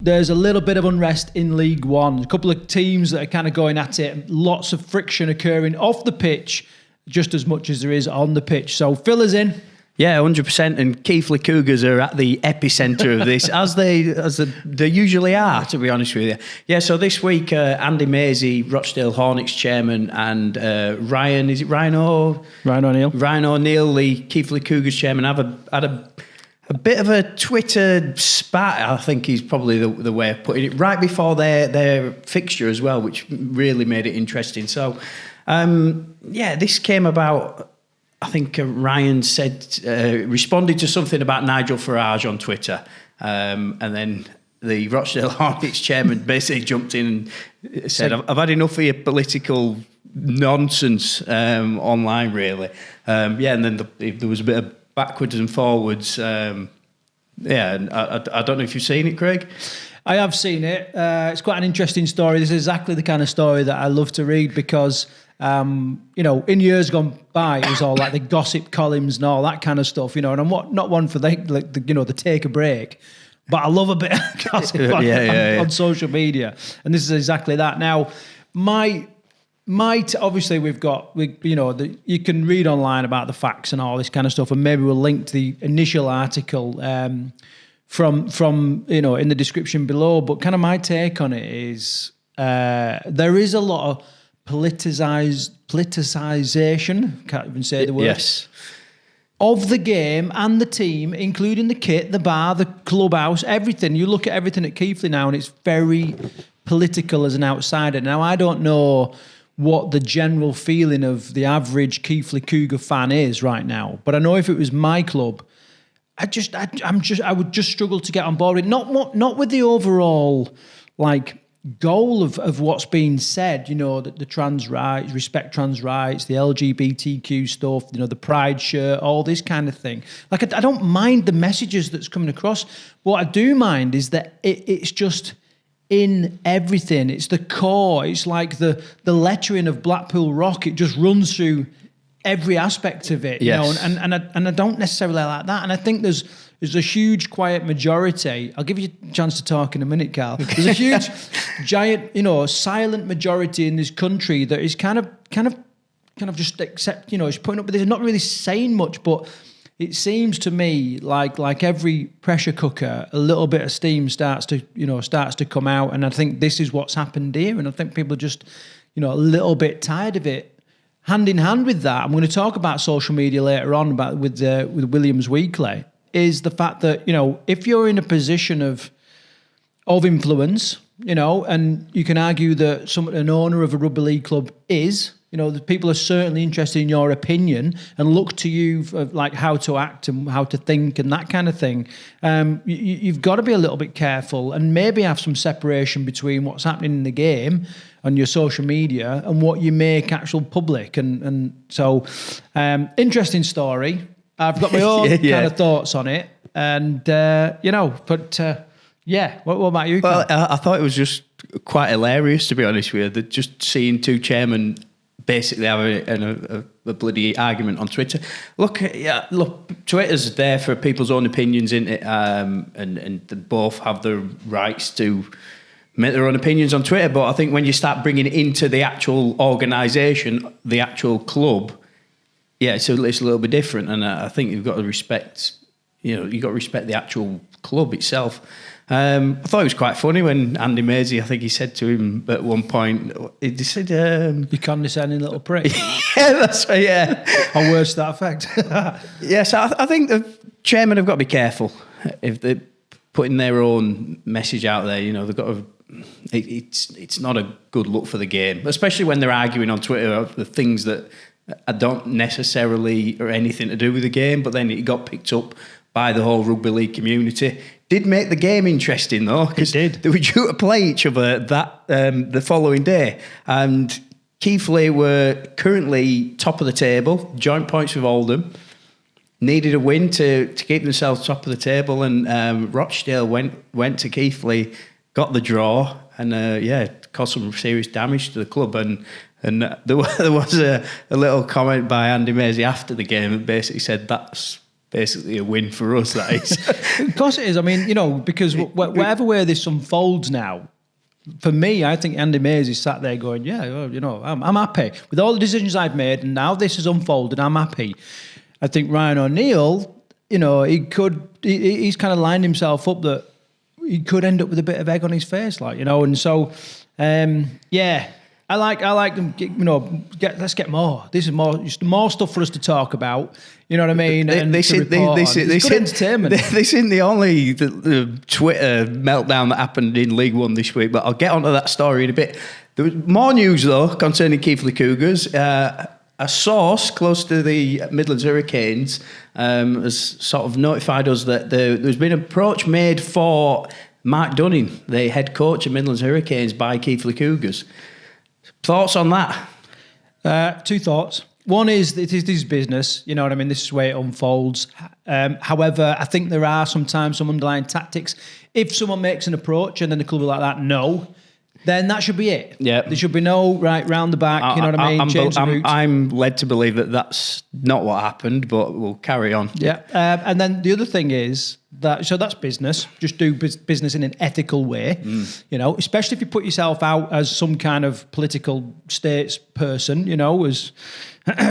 There's a little bit of unrest in League One. A couple of teams that are kind of going at it. Lots of friction occurring off the pitch, just as much as there is on the pitch. So fill us in. Yeah, 100%. And Keithley Cougars are at the epicentre of this, as they usually are, to be honest with you. Yeah, so this week, Andy Maisie, Rochdale Hornets chairman, and Ryan O'Neill, the Keithley Cougars chairman, had a bit of a Twitter spat, I think is probably the way of putting it, right before their fixture as well, which really made it interesting. So, this came about. I think Ryan responded to something about Nigel Farage on Twitter, and then the Rochdale Hornets chairman basically jumped in and said, I've had enough of your political nonsense online, really. And then there was a bit of backwards and forwards. And I don't know if you've seen it, Craig. I have seen it. It's quite an interesting story. This is exactly the kind of story that I love to read because... in years gone by, it was all like the gossip columns and all that kind of stuff, and I'm not one for the take a break, but I love a bit of gossip on social media, and this is exactly that. Now, obviously you can read online about the facts and all this kind of stuff, and maybe we'll link to the initial article from in the description below. But kind of my take on it is there is a lot of politicization, can't even say the word, yes, of the game and the team, including the kit, the bar, the clubhouse, everything. You look at everything at Keithley now and it's very political as an outsider. Now, I don't know what the general feeling of the average Keithley Cougar fan is right now, but I know if it was my club, I would just struggle to get on board with it. Not with the overall, goal of what's being said, that the trans rights, respect trans rights, the LGBTQ stuff, the pride shirt, all this kind of thing. I don't mind the messages that's coming across. What I do mind is that it's just in everything. It's the core. It's like the lettering of Blackpool Rock. It just runs through every aspect of it, yes. And I don't necessarily like that. And I think there's a huge quiet majority. I'll give you a chance to talk in a minute, Karl. There's a huge, giant, silent majority in this country that is kind of just accept, is putting up with this, not really saying much, but it seems to me like every pressure cooker, a little bit of steam starts to come out, and I think this is what's happened here, and I think people are just, a little bit tired of it. Hand in hand with that, I'm going to talk about social media later on with Williams Weekly. Is the fact that, if you're in a position of influence, and you can argue that an owner of a rugby league club is, the people are certainly interested in your opinion and look to you for how to act and how to think and that kind of thing. You've got to be a little bit careful and maybe have some separation between what's happening in the game on your social media and what you make actual public. And so, interesting story. I've got my own kind of thoughts on it, and what about you? Well, I thought it was just quite hilarious, to be honest with you, that just seeing two chairmen basically having a bloody argument on Twitter. Look, Twitter's there for people's own opinions, isn't it? And they both have the rights to make their own opinions on Twitter. But I think when you start bringing it into the actual organisation, the actual club, it's a little bit different, and I think you've got to respect. You've got to respect the actual club itself. I thought it was quite funny when Andy Maisie, I think he said to him at one point, he said, "You condescending little prick." Yeah, that's right. Yeah, or worse to that effect. Yes, I think the chairman have got to be careful if they're putting their own message out there. They've got to. It's not a good look for the game, especially when they're arguing on Twitter of the things that I don't necessarily or anything to do with the game, but then it got picked up by the whole rugby league community. Did make the game interesting though, because they were due to play each other the following day, and Keithley were currently top of the table, joint points with Oldham, needed a win to keep themselves top of the table, and Rochdale went to Keithley, got the draw, and caused some serious damage to the club. And there was a little comment by Andy Maisie after the game that basically said that's basically a win for us, that is. Of course it is. I mean, because whatever way this unfolds now, for me, I think Andy Mays is sat there going, yeah, well, I'm happy with all the decisions I've made, and now this has unfolded, I'm happy. I think Ryan O'Neill, he's kind of lined himself up that he could end up with a bit of egg on his face, and so, I like them. Let's get more. This is more stuff for us to talk about. You know what I mean? This isn't entertainment. This isn't the only Twitter meltdown that happened in League One this week. But I'll get onto that story in a bit. There was more news though concerning Keithley Cougars. A source close to the Midlands Hurricanes has sort of notified us that there's been an approach made for Mark Dunning, the head coach of Midlands Hurricanes, by Keithley Cougars. Thoughts on that? Two thoughts. One is that it is business. You know what I mean? This is the way it unfolds. However, I think there are sometimes some underlying tactics. If someone makes an approach and then the club are like that, no, then that should be it. Yeah. There should be no round the back. You know what I mean? Change the route. I'm led to believe that that's not what happened, but we'll carry on. Yeah. And then the other thing is so that's business. Just do business in an ethical way. Especially if you put yourself out as some kind of political statesperson. As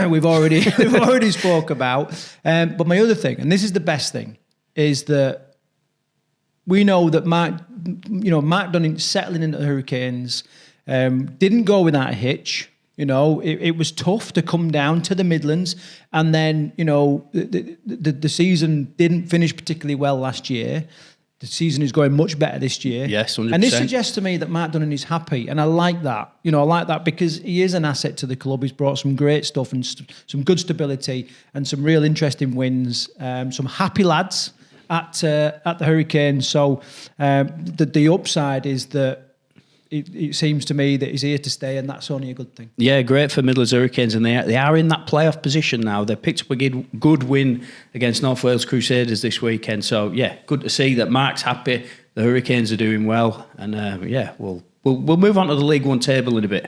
we've already spoke about. But my other thing, and this is the best thing, is that we know that Mark Dunning settling into the Hurricanes didn't go without a hitch. It was tough to come down to the Midlands, and then the season didn't finish particularly well last year. The season is going much better this year. Yes, 100%. And this suggests to me that Mark Dunning is happy, and I like that. I like that because he is an asset to the club. He's brought some great stuff and some good stability and some real interesting wins. Some happy lads at the Hurricanes. So the upside is that it seems to me that he's here to stay, and that's only a good thing. Yeah, great for Midlands Hurricanes, and they are in that playoff position now. They picked up a good win against North Wales Crusaders this weekend. So yeah, good to see that Mark's happy. The Hurricanes are doing well, and we'll move on to the League One table in a bit.